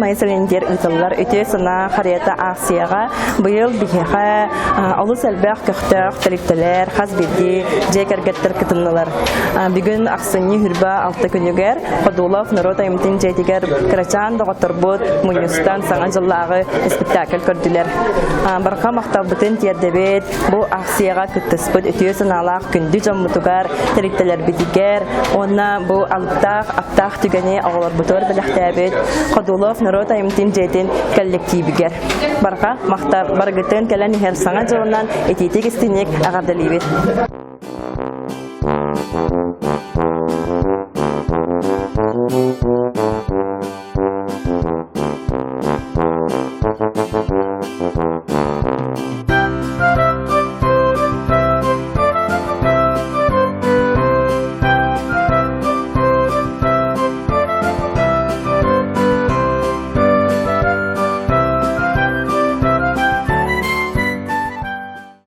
майсалендер ытыллар өте сына харията акцияга быйыл бихеха олус элбэх көктөх талиптелер хазбирди жекергеттер кытыннылар. Бүгүн аксыны хүрбә алты күнүгер Кодулов народ аймтын жетигер крачан доготорбут муюстан саңа жыллагы спектакль көрдүләр. Барка мактабытын тиердебет бу акцияга кыттыспыт өте сыналак күндү жаммутугар талиптелер битигер онна бу алыптак аттак түгәне агалар бутор беләхтәбет Кодулов народ аймтын жетин коллективигер. Барка мактар баргытын келән һәр саңа жылынан этитик истинек агардылыбет.